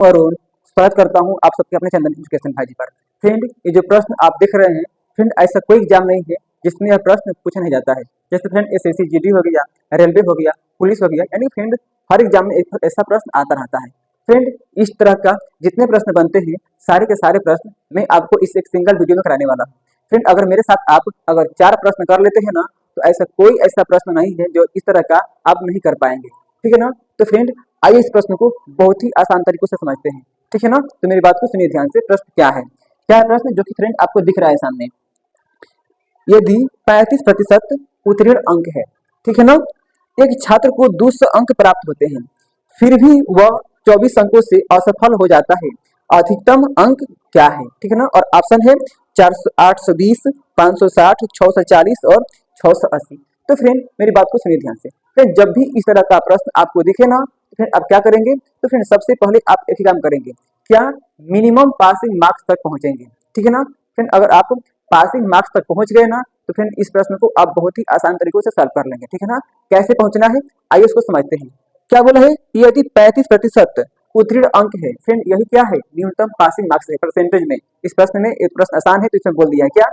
और स्वागत करता हूं आप सबके अपने चंदन एजुकेशन भाई जी पर। फ्रेंड, ये जो प्रश्न आप देख रहे हैं, फ्रेंड ऐसा कोई एग्जाम नहीं है जिसमें यह प्रश्न पूछा नहीं जाता है। जैसे फ्रेंड एसएससी जीडी हो गया, रेलवे हो गया, पुलिस हो गया, यानी फ्रेंड हर एग्जाम में एक ऐसा प्रश्न आता रहता है। फ्रेंड, इस तरह का जितने प्रश्न बनते हैं सारे के सारे प्रश्न मैं आपको इस एक सिंगल वीडियो में कराने वाला हूँ। फ्रेंड, अगर मेरे साथ आप अगर 4 प्रश्न कर लेते हैं ना, तो ऐसा कोई ऐसा प्रश्न नहीं है जो इस तरह का आप नहीं कर पाएंगे। ठीक है ना? तो फ्रेंड, आइए इस प्रश्न को बहुत ही आसान तरीकों से समझते हैं। ठीक है ना? तो मेरी बात को सुनिए ध्यान से। प्रश्न क्या है? क्या है प्रश्न? जो कि फ्रेंड आपको दिख रहा है सामने। यदि 35% उत्तीर्ण अंक है, ठीक है ना, एक छात्र को 200 अंक प्राप्त होते हैं, फिर भी वह 24 अंकों से असफल हो जाता है, अधिकतम अंक क्या है? ठीक है ना? और ऑप्शन है 400, 820, 560, 640 और 680। तो फ्रेंड मेरी बात को सुनिए ध्यान से। फ्रेंड, जब भी इस तरह का प्रश्न आपको दिखे ना, तो फ्रेंड आप क्या करेंगे? तो फ्रेंड सबसे पहले आप एक ही काम करेंगे, क्या? मिनिमम पासिंग मार्क्स तक पहुंचेंगे। ठीक है ना? फ्रेंड, अगर आप पासिंग मार्क्स तक पहुंच गए ना, तो फ्रेंड इस प्रश्न को आप बहुत ही आसान तरीकों से सॉल्व कर लेंगे। ठीक है ना? कैसे पहुंचना है, आइए उसको समझते हैं। क्या बोला है? यदि 35% उत्तीर्ण अंक है, फ्रेंड यही क्या है? न्यूनतम पासिंग मार्क्स है परसेंटेज में। इस प्रश्न में एक प्रश्न आसान है तो इसमें बोल दिया है क्या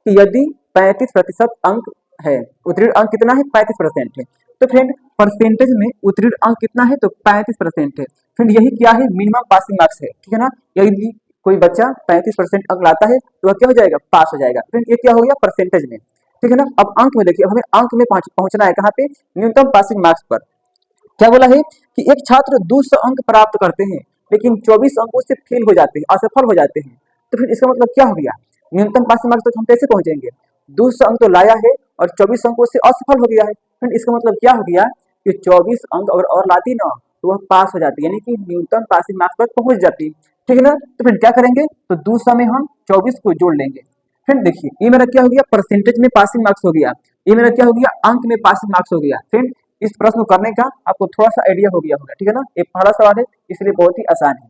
कि यदि 35% अंक है, उत्तीर्ण अंक कितना है? 35% है। तो फ्रेंड परसेंटेज में उत्तीर्ण अंक कितना है? तो 35% है। फ्रेंड यही क्या है? मिनिमम पासिंग मार्क्स है। ठीक है ना? यदि कोई बच्चा 35% अंक लाता है तो वह क्या हो जाएगा? पास हो जाएगा। फ्रेंड ये क्या हो गया? परसेंटेज में। ठीक है ना? अब अंक में देखिए, हमें अंक में पहुंचना है कहाँ पे? न्यूनतम पासिंग मार्क्स पर। क्या बोला है कि एक छात्र 200 अंक प्राप्त करते हैं लेकिन 24 अंकों से फेल हो जाते हैं, असफल हो जाते हैं। तो फिर इसका मतलब क्या हो गया? न्यूनतम पासिंग मार्क्स तक हम कैसे पहुंचेंगे? 200 अंक तो लाया है और 24 अंकों से असफल हो गया है। फिर इसका मतलब क्या हो गया कि 24 अंक अगर और लाती ना, तो वह पास हो जाती, यानी कि न्यूनतम पासिंग मार्क्स तक पहुंच जाती। ठीक है ना? तो फिर क्या करेंगे? तो 200 में हम 24 को जोड़ लेंगे। फ्रेंड देखिए, ये मेरा क्या हो गया? परसेंटेज में पासिंग मार्क्स हो गया। ये मेरा क्या हो गया? अंक में पासिंग मार्क्स हो गया। फ्रेंड इस प्रश्न को करने का आपको थोड़ा सा आइडिया हो गया होगा। ठीक है ना? एक पहला सवाल है, इसलिए बहुत ही आसान है।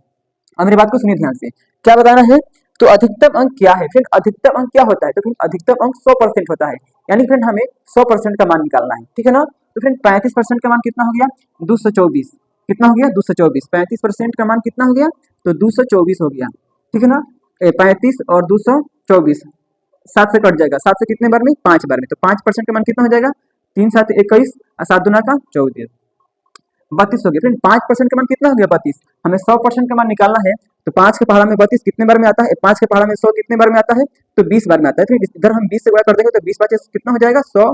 अब मेरी बात को सुनिए ध्यान से। क्या बताना है? तो अधिकतम अंक क्या है? फ्रेंड अधिकतम अंक क्या होता है? तो फ्रेंड अधिकतम अंक 100% होता है, यानी फ्रेंड हमें 100% का मान निकालना है। ठीक है ना? तो फ्रेंड 35% का मान कितना हो गया? 224। कितना हो गया? 224। 35% का मान कितना हो गया? तो 224 हो गया। ठीक है ना? 35 और 224 7 से कट जाएगा। 7 से कितने बार में? 5 बार में। तो 5% का मान कितना हो जाएगा? 3 7 21 और 7 दूना का 14, 32 हो गया। फ्रेंड 5% का मान कितना हो गया? 32। हमें 100% का मान निकालना है, तो 5 के पहाड़ा में 32 कितने बार में आता है? 5 के पहाड़ा में 100 कितने बार में आता है? तो 20 बार में आता है। फिर इधर हम 20 से गुणा कर देंगे तो 20 बचे कितना हो जाएगा? 100।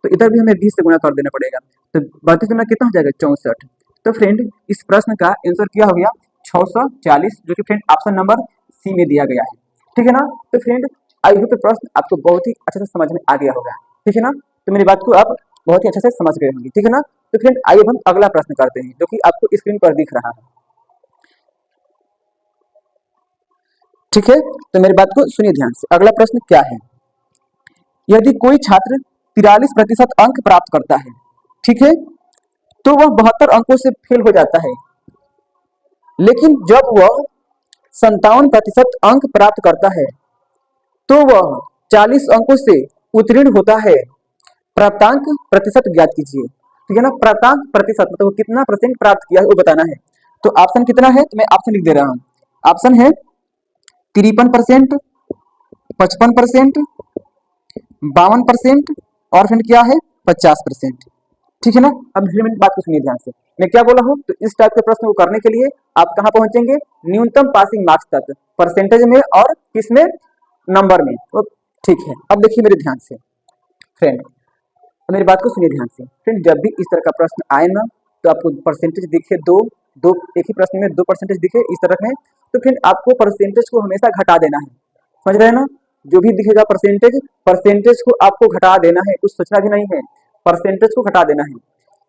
तो इधर भी हमें 20 से गुणा कर देना पड़ेगा, तो 32 गुना कितना हो जाएगा? 64। तो फ्रेंड इस प्रश्न का आंसर क्या हो गया? 640, जो कि फ्रेंड ऑप्शन नंबर सी में दिया गया है। ठीक है ना? तो फ्रेंड आई होप प्रश्न आपको बहुत ही अच्छे से समझ में आ गया होगा। ठीक है ना? तो मेरी बात को आप बहुत ही अच्छे से समझ गए होंगे। ठीक है ना? तो फ्रेंड आइए हम अगला प्रश्न करते हैं, जो कि आपको स्क्रीन पर दिख रहा है। ठीक है? तो मेरी बात को सुनिए ध्यान से। अगला प्रश्न क्या है? यदि कोई छात्र 43% अंक प्राप्त करता है, ठीक है, तो वह 72 अंकों से फेल हो जाता है, लेकिन जब वह 57% अंक प्राप्त करता है तो वह 40 अंकों से उत्तीर्ण होता है। प्राप्तांक प्रतिशत ज्ञात कीजिए। ठीक है ना? प्राप्तांक प्रतिशत मतलब कितना परसेंट प्राप्त किया है वो बताना है। तो ऑप्शन कितना है? तो मैं ऑप्शन लिख दे रहा हूँ। ऑप्शन है 53%, 55%, 52% और फिर क्या है? 50%। ठीक है ना? अब फिर मेरी बात को सुनिए ध्यान से। मैं क्या बोला हूँ? तो इस टाइप के प्रश्न को करने के लिए आप कहाँ पहुंचेंगे? न्यूनतम पासिंग मार्क्स तक, परसेंटेज में और किसमें? नंबर में। तो ठीक है, अब देखिए मेरे ध्यान से फ्रेंड, मेरी बात को सुनिए ध्यान से। फ्रेंड जब भी इस तरह का प्रश्न आए ना, तो आपको परसेंटेज दिखे दो दो, एक ही प्रश्न में 2 परसेंटेज दिखे इस तरह में, तो फिर आपको परसेंटेज को हमेशा घटा देना है। समझ रहे हैं ना? जो भी दिखेगा परसेंटेज, परसेंटेज को आपको घटा देना है, कुछ सोचना भी नहीं है, परसेंटेज को घटा देना है।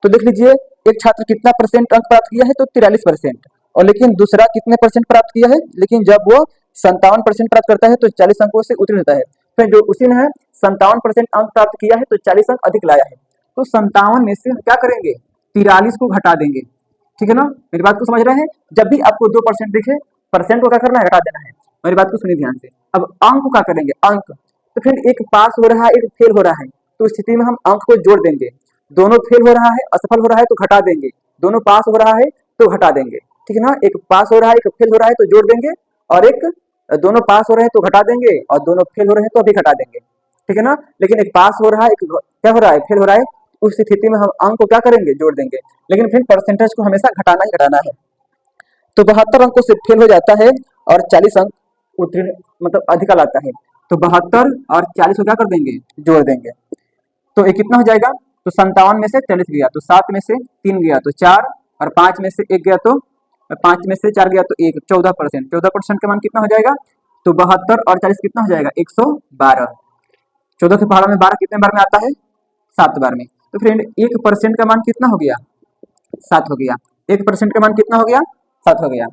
तो देख लीजिए, एक छात्र कितना परसेंट अंक प्राप्त किया है? तो 43%। और लेकिन दूसरा कितने परसेंट प्राप्त किया है? लेकिन जब वो 57% प्राप्त करता है तो 40 अंकों से उत्तीर्ण होता है। फिर जो उसी ने 57% अंक प्राप्त किया है तो 40 अंक अधिक लाया है, तो 57 में से हम क्या करेंगे? 43 को घटा देंगे। ठीक है ना? मेरी बात को समझ रहे हैं? जब भी आपको 2% दिखे, परसेंट को क्या करना है? घटा देना है। मेरी बात को सुनिए ध्यान से। अब अंक को क्या करेंगे? अंक, तो फिर एक पास हो रहा है, एक फेल हो रहा है, तो स्थिति में हम अंक को जोड़ देंगे। दोनों फेल हो रहा है, असफल हो रहा है तो घटा देंगे, दोनों पास हो रहा है तो घटा देंगे। ठीक है ना। एक पास हो रहा है, एक फेल हो रहा है तो जोड़ देंगे, और एक दोनों पास हो रहे हैं तो घटा देंगे, और दोनों फेल हो रहे हैं तो भी घटा देंगे, ठीक है ना। लेकिन एक पास हो रहा है, एक क्या हो रहा है, फेल हो रहा है, उस स्थिति में हम अंक को क्या करेंगे, जोड़ देंगे। लेकिन फिर परसेंटेज को हमेशा घटाना ही घटाना है। तो 72 अंकों से फेल हो जाता है और 40 अंक उत्तीर्ण मतलब अधिक लाता है। तो 72 और 40 को क्या कर देंगे, जोड़ देंगे। तो ये कितना हो जाएगा, तो 57 में से 40 गया तो 7 में से 3 गया तो 4, और 5 में से 1 गया तो 5 में से 4 गया तो 1, 14%। 14% का मान कितना हो जाएगा, तो 72 और 40 कितना हो जाएगा, 112। 14 के पहाड़ा में 12 कितने बार में आता है, 7 बार में। तो फ्रेंड 1% का मान कितना हो गया, 7 हो गया। 1% का मान कितना हो गया, 7 हो गया।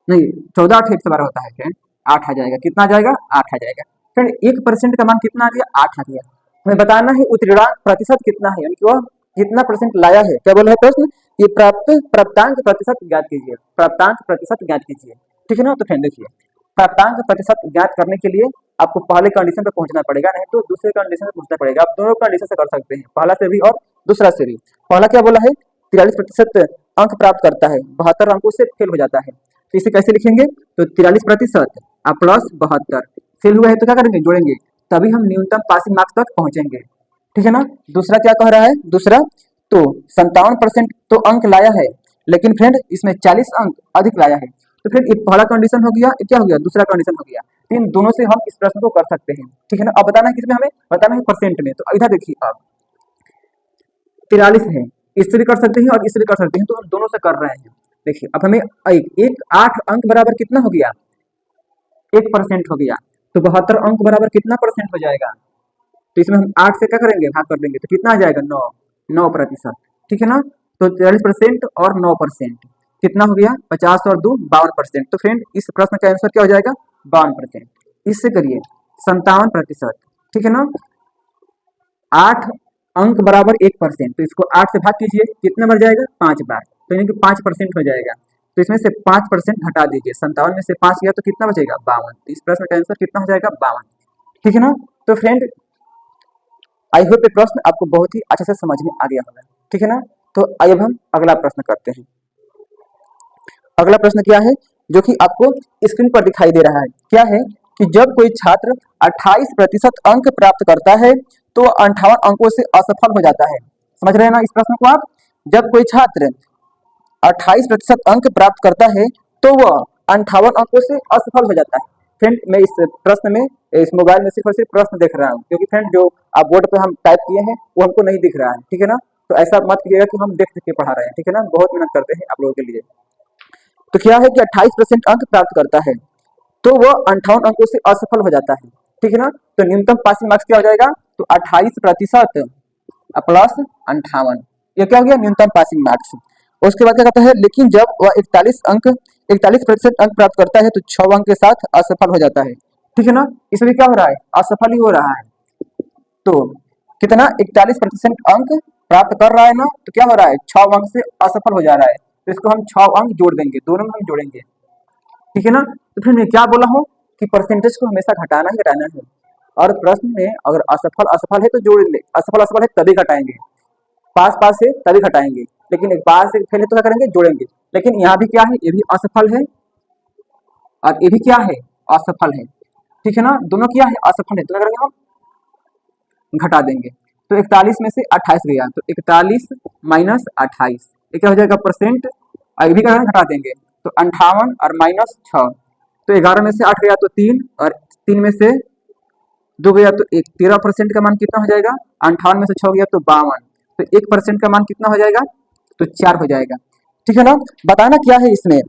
नहीं, 14 8 112 होता है फ्रेंड, 8 आ जाएगा। कितना आ जाएगा, 8 आ जाएगा। फ्रेंड 1% का मान कितना आ गया, 8 आ गया। हमें बताना है उत्तीर्णांक प्रतिशत कितना है, यानी कि वह कितना परसेंट लाया है। क्या बोला है प्रश्न, ये प्राप्तांक प्रतिशत ज्ञात कीजिए, प्राप्तांक प्रतिशत ज्ञात कीजिए, ठीक है ना। तो फ्रेंड देखिए, प्राप्तांक प्रतिशत ज्ञात करने के लिए आपको पहले कंडीशन पे पहुंचना पड़ेगा, नहीं तो दूसरे कंडीशन पे पहुंचना पड़ेगा। आप दोनों कंडीशन से कर सकते हैं, पहला से भी और दूसरा से भी। पहला क्या बोला है, 43% अंक प्राप्त करता है, 72 अंकों से फेल हो जाता है। तो इसे कैसे लिखेंगे, तो 43% प्लस 72, फेल हुआ है तो क्या करेंगे, जोड़ेंगे, तभी हम न्यूनतम पासिंग मार्क्स तक पहुंचेंगे, ठीक है ना। दूसरा क्या कह रहा है, दूसरा तो 57% तो अंक लाया है, लेकिन फ्रेंड इसमें 40 अंक अधिक लाया है। तो फिर ये पहला कंडीशन हो गया, ये क्या हो गया, दूसरा कंडीशन हो गया। तो इन दोनों से हम इस प्रश्न को कर सकते हैं, ठीक है ना। अब बताना है किसमें, हमें बताना है परसेंट में। तो इधर देखिए, अब 43 है, इससे भी कर सकते हैं और इससे भी कर सकते हैं, तो हम दोनों से कर रहे हैं। देखिए अब हमें एक 8 अंक बराबर कितना हो गया, 1% हो गया। तो 72 अंक बराबर कितना परसेंट हो जाएगा, तो इसमें हम 8 से क्या करेंगे, भाग कर देंगे, तो कितना आ जाएगा, 9%, ठीक है ना। तो 43% और 9% कितना हो गया, 50 और 2 52%। तो फ्रेंड इस प्रश्न का आंसर क्या हो जाएगा, 52%। इससे करिए 57%, ठीक है ना। 8 अंक बराबर 1%, तो इसको 8 से भाग कीजिए, कितने बार जाएगा, 5 बार, तो यानी कि 5% हो जाएगा। तो इसमें से 5% हटा दीजिए, 57 में से 5 गया तो कितना बचेगा, 52। तो इस प्रश्न का आंसर कितना हो जाएगा, 52, ठीक है ना। तो फ्रेंड आई होप ये प्रश्न आपको बहुत ही अच्छे से समझ में आ गया होगा, ठीक है ना। तो आइए अब हम अगला प्रश्न करते हैं। अगला प्रश्न क्या है, जो कि आपको स्क्रीन पर दिखाई दे रहा है, क्या है कि जब कोई छात्र 28% अंक प्राप्त करता है तो 58 अंकों से असफल हो जाता है। समझ रहे हैं ना इस प्रश्न को आप, जब कोई छात्र 28% अंक प्राप्त करता है तो वह 58 अंकों से असफल हो जाता है। फ्रेंड मैं इस प्रश्न में, इस मोबाइल में सिर्फ और सिर्फ प्रश्न देख रहा हूँ, क्योंकि फ्रेंड जो आप बोर्ड पे हम टाइप किए हैं वो हमको नहीं दिख रहा है, ठीक है ना। तो ऐसा मत कीजिएगा कि हम देख के पढ़ा रहे हैं, ठीक है ना, बहुत मेहनत करते हैं आप लोगों के लिए। तो क्या है कि 28% अंक प्राप्त करता है तो वह 58 अंकों से असफल हो जाता है, ठीक है ना। तो न्यूनतम पासिंग मार्क्स क्या हो जाएगा, तो 28% प्लस 58, ये क्या हो गया, न्यूनतम पासिंग मार्क्स। उसके बाद क्या कहता है, लेकिन जब वह 41% अंक प्राप्त करता है तो 6 अंक के साथ असफल हो जाता है, ठीक है ना। इसमें क्या हो रहा है, असफल ही हो रहा है। तो कितना, 41% अंक प्राप्त कर रहा है ना, तो क्या हो रहा है, 6 अंक से असफल हो जा रहा है। तो इसको हम 6 अंक जोड़ देंगे, दोनों में हम जोड़ेंगे, ठीक है ना। तो फिर मैं क्या बोला हूँ कि परसेंटेज को हमेशा घटाना ही घटाना है, और प्रश्न में अगर असफल असफल है तो जोड़ ले, असफल असफल है तभी घटाएंगे, पास पास है तभी घटाएंगे, लेकिन एक पास से फेल है तो क्या करेंगे, जोड़ेंगे। लेकिन यहाँ भी क्या है, ये भी असफल है और ये भी क्या है, असफल है, ठीक है ना। दोनों क्या है, असफल है, तो क्या करेंगे, हम घटा देंगे। तो 41 में से 28 गया तो 41 माइनस 28, ये क्या हो जाएगा, परसेंट, और ये भी क्या घटा देंगे, तो 58 और माइनस 6, तो 11 में से 8 गया तो 3, और 3 में से 2 गया तो 1, 13% का मान कितना हो जाएगा, 58 में से 6 गया तो 52, तो 1% का मान कितना हो जाएगा, तो 4 हो जाएगा, ठीक है ना। बताना क्या है इसमें,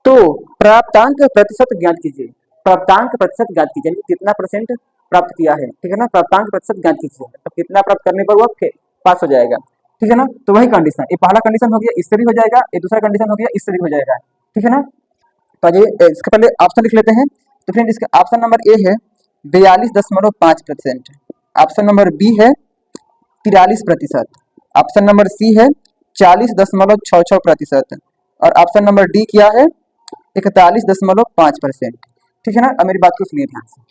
तो प्राप्तांक प्रतिशत ज्ञात कीजिए, प्राप्तांक प्रतिशत ज्ञात कीजिए, कितना परसेंट प्राप्त किया है, ठीक है ना। प्राप्तांक प्रतिशत ज्ञात कीजिए, तो कितना प्राप्त करने पर वह पास हो जाएगा, ठीक है ना। तो वही कंडीशन, ये पहला कंडीशन हो गया, इससे भी हो जाएगा, ये दूसरा कंडीशन हो गया, इससे भी हो जाएगा, ठीक है ना। तो आइए इसके पहले ऑप्शन लिख लेते हैं। तो फ्रेंड इसका ऑप्शन नंबर ए है 42.5%, ऑप्शन नंबर बी है 43%, ऑप्शन नंबर सी है 40.66%, और ऑप्शन नंबर डी क्या है, 41.5%, ठीक है ना। अब मेरी बात को सुनिए ध्यान से,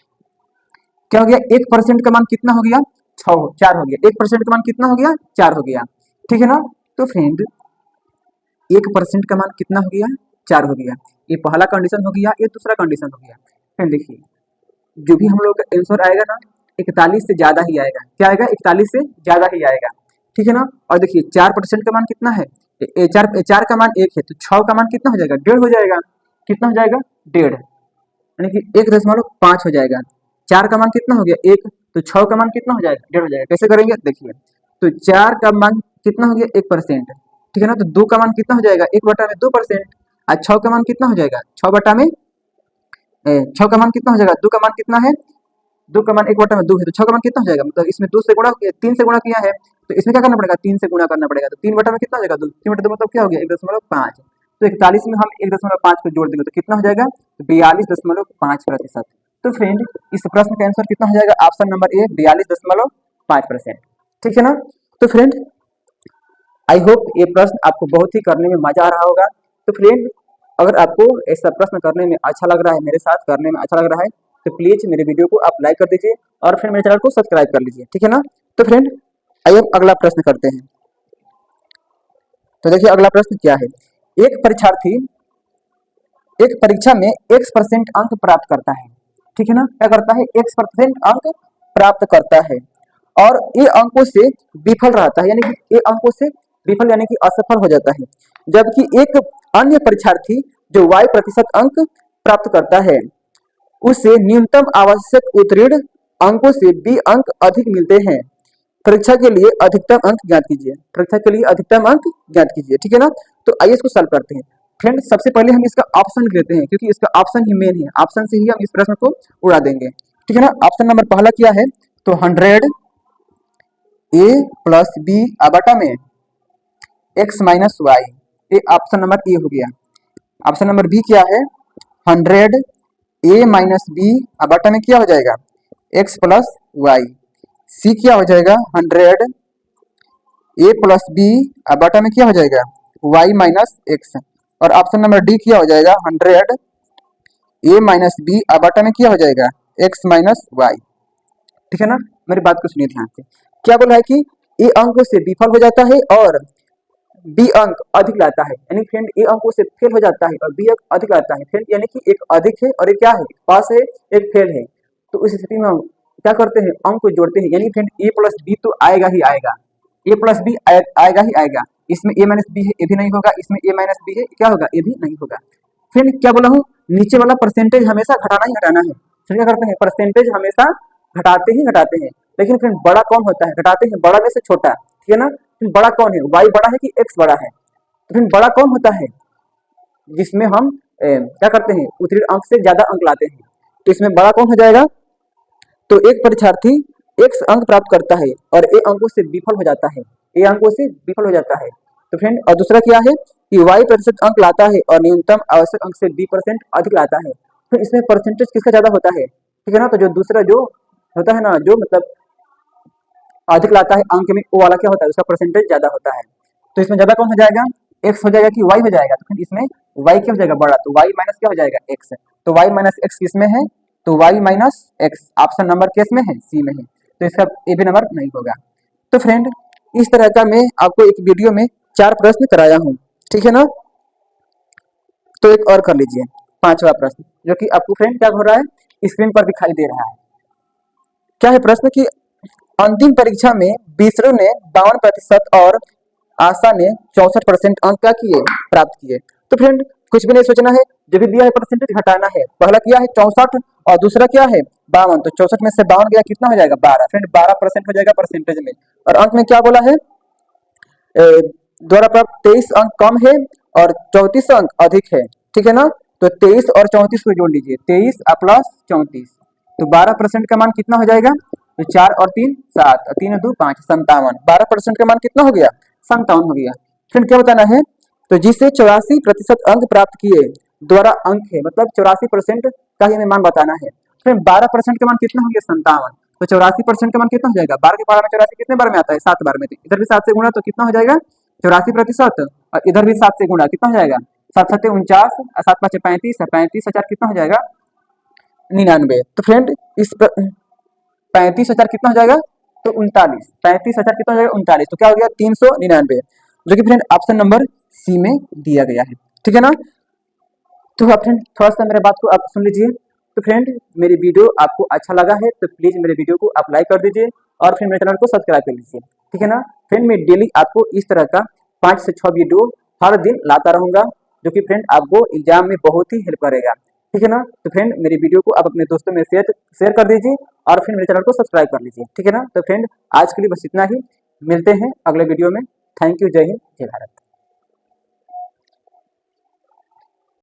क्या हो गया, 1% का मान कितना हो गया, 4 हो गया, 1% का मान कितना हो गया, 4 हो गया, ठीक है ना। तो फ्रेंड 1% का मान कितना हो गया, 4 हो गया। ये पहला कंडीशन हो गया, ये दूसरा कंडीशन हो गया। फ्रेंड देखिए, जो भी हम लोग का आंसर आएगा ना 41 से ज्यादा ही आएगा। क्या आएगा, 41 से ज्यादा ही आएगा, ठीक है ना। और देखिए 4% का मान कितना है, चार का मान 1 है, तो 6 का मान कितना हो जाएगा, 1.5 हो जाएगा। कितना हो जाएगा, 1.5, यानी कि 1.5 हो जाएगा। 4 का मान कितना हो गया, 1, तो 6 का मान कितना हो जाएगा, 1.5 हो जाएगा। कैसे करेंगे देखिए, तो 4 का मान कितना हो गया, 1%, ठीक है ना। तो 2 का मान कितना हो जाएगा, 1/2%। और 6 का मान कितना हो जाएगा, 6 का मान कितना हो जाएगा, 2 का मान कितना है, 2 का मान 1/2 है, तो 6 का मान कितना हो जाएगा, मतलब इसमें 2 से गुणा, 3 से गुणा किया है, तो इसमें क्या करना पड़ेगा, 3 से गुणा करना पड़ेगा। तो 3 बटा में कितना हो जाएगा, 3/2 मतलब क्या हो गया, 1.5। तो 41 में हम 1.5 को जोड़ देंगे तो कितना हो जाएगा, 42.5%। तो फ्रेंड इस प्रश्न का आंसर कितना हो जाएगा, ऑप्शन नंबर ए 42.5%, ठीक है ना। तो फ्रेंड आई होप ये प्रश्न आपको बहुत ही करने में मजा आ रहा होगा। तो फ्रेंड अगर आपको ऐसा प्रश्न करने में अच्छा लग रहा है, मेरे साथ करने में अच्छा लग रहा है, तो प्लीज मेरे वीडियो को आप लाइक कर दीजिए और फिर मेरे चैनल को सब्सक्राइब कर लीजिए, ठीक है ना। तो फ्रेंड आइए अगला प्रश्न करते हैं। तो देखिए अगला प्रश्न क्या है, एक परीक्षार्थी एक परीक्षा में x% अंक प्राप्त करता है, ठीक है ना। क्या करता है, x% अंक प्राप्त करता है और ये अंकों से विफल रहता है, यानी कि ये अंकों से विफल यानी कि असफल हो जाता है। जबकि एक अन्य परीक्षार्थी जो y% अंक प्राप्त करता है उसे न्यूनतम आवश्यक उत्तीर्ण अंकों से b अंक अधिक मिलते हैं। परीक्षा के लिए अधिकतम अंक ज्ञात कीजिए, परीक्षा के लिए अधिकतम अंक ज्ञात कीजिए, ठीक है ना। तो आइए इसको सॉल्व करते हैं। फ्रेंड सबसे पहले हम इसका ऑप्शन लेते हैं, क्योंकि इसका ऑप्शन ही मेन है, ऑप्शन से ही हम इस प्रश्न को उड़ा देंगे, ठीक है ना। ऑप्शन नंबर पहला क्या है, तो 100 a प्लस बी बटा में x माइनस वाई, ये ऑप्शन नंबर ए हो गया। ऑप्शन नंबर बी क्या है, 100 a माइनस बी बटा में क्या हो जाएगा, x प्लस वाई। सी क्या हो जाएगा, 100 a प्लस बी बटा में क्या हो जाएगा, y माइनस एक्स। और ऑप्शन नंबर डी क्या हो जाएगा, 100 a माइनस बी बटा में क्या हो जाएगा, x माइनस वाई, ठीक है ना। मेरी बात को सुनिए ध्यान से, क्या बोला है कि ए अंकों से विफल हो जाता है और बी अंक अधिक लाता है, यानी फ्रेंड ए अंकों से फेल हो जाता है और बी अंक अधिक लाता है। फ्रेंड यानी कि एक अधिक है और एक क्या है, पास है, एक फेल है। तो उस स्थिति में हम क्या करते हैं, अंक को जोड़ते हैं, यानी फ्रेंड ए प्लस बी तो आएगा ही आएगा, ए प्लस बी आएगा ही आएगा। इसमें ए माइनस बी है, ये भी नहीं होगा, इसमें ए माइनस बी है, क्या होगा, ये भी नहीं होगा। फ्रेंड क्या बोला हूँ, नीचे वाला परसेंटेज हमेशा घटाना ही घटाना है। फिर क्या करते हैं, परसेंटेज हमेशा घटाते ही घटाते हैं। लेकिन फ्रेंड बड़ा कौन होता है, घटाते हैं बड़ा में से छोटा, ठीक है ना। फिर बड़ा कौन है, y बड़ा है कि x बड़ा है। तो फिर बड़ा कौन होता है, जिसमें हम क्या करते हैं, उत्तीर्ण अंक से ज्यादा अंक लाते हैं। तो इसमें बड़ा कौन हो जाएगा, तो एक परीक्षार्थी x अंक प्राप्त करता है और a अंकों से विफल हो जाता है, a अंकों से विफल हो जाता है। तो फ्रेंड और दूसरा क्या है कि y% अंक लाता है और न्यूनतम आवश्यक अंक से b% अधिक लाता है। फिर इसमें परसेंटेज किसका ज्यादा होता है, ठीक है ना। तो जो दूसरा जो होता है ना, जो मतलब अधिक लाता है अंक में, वो वाला क्या होता है, उसका परसेंटेज ज्यादा होता है। तो इसमें ज्यादा कौन हो जाएगा, x हो जाएगा कि y हो जाएगा। तो फिर इसमें y क्या हो जाएगा, बड़ा, तो y माइनस क्या हो जाएगा, x। तो y माइनस एक्स किसमें है, तो y minus x option number किस में है, सी में है। तो इसका ए भी नंबर नहीं होगा। तो फ्रेंड इस तरह का मैं आपको एक वीडियो में 4 प्रश्न कराया हूँ, ठीक है ना। तो एक और कर लीजिए, 5वां प्रश्न, जो कि आपको फ्रेंड क्या हो रहा है, स्क्रीन पर दिखाई दे रहा है। क्या है प्रश्न की, अंतिम परीक्षा में विष्णु ने 52% और आशा ने 64% अंक क्या किए, प्राप्त किए। तो फ्रेंड कुछ भी नहीं सोचना है, जो भी दिया है परसेंटेज घटाना है। पहला क्या है 64 और दूसरा क्या है 52, तो 64 में से 52 गया, कितना हो जाएगा 12। फ्रेंड 12% हो जाएगा परसेंटेज में। और अंक में क्या बोला है, द्वारा प्राप्त 23 अंक कम है और 34 अंक अधिक है, ठीक है ना। तो 23 और 34 को जोड़ लीजिए, 23 प्लस 34, तो 12% का मान कितना हो जाएगा, तो 4 और 3 7 और 3 और 2 5, 57। 12% का मान कितना हो गया, 57 हो गया। फिर क्या बताना है, तो जिससे 84% अंक प्राप्त किए द्वारा अंक है, मतलब 84% का ही हमें मान बताना है। फिर 12% का मान कितना हो गया, 57। तो 84% का मान कितना हो जाएगा, 12 के पावर में 84 कितने बार में आता है, 7 बार में। इधर भी 7 से गुणा तो कितना हो जाएगा 84%, और इधर भी 7 से गुणा कितना हो जाएगा, 7 7 49 और 7 5 35, 35,000 कितना हो जाएगा 99। तो फ्रेंड इस 35,000 कितना हो जाएगा, तो 39, 35,000 कितना हो जाएगा 39, तो क्या हो गया 399। जो कि फ्रेंड ऑप्शन नंबर सी में दिया गया है। ठीक है ना। तो फ्रेंड थोड़ा सा मेरे बात को आप सुन लीजिए। तो फ्रेंड मेरी वीडियो आपको अच्छा लगा है तो प्लीज मेरे वीडियो को आप लाइक कर दीजिए और फिर मेरे चैनल को सब्सक्राइब कर लीजिए। ठीक है ना। फ्रेंड मैं डेली आपको इस तरह का 5 से 6 वीडियो हर दिन लाता रहूंगा, जो कि फ्रेंड आपको एग्जाम में बहुत ही हेल्प करेगा। ठीक है ना। तो फ्रेंड मेरी वीडियो को आप अपने दोस्तों में शेयर कर दीजिए और फिर मेरे चैनल को सब्सक्राइब कर लीजिए। ठीक है ना। तो फ्रेंड आज के लिए बस इतना ही, मिलते हैं अगले वीडियो में। Thank you. जय हिंद, जय भारत।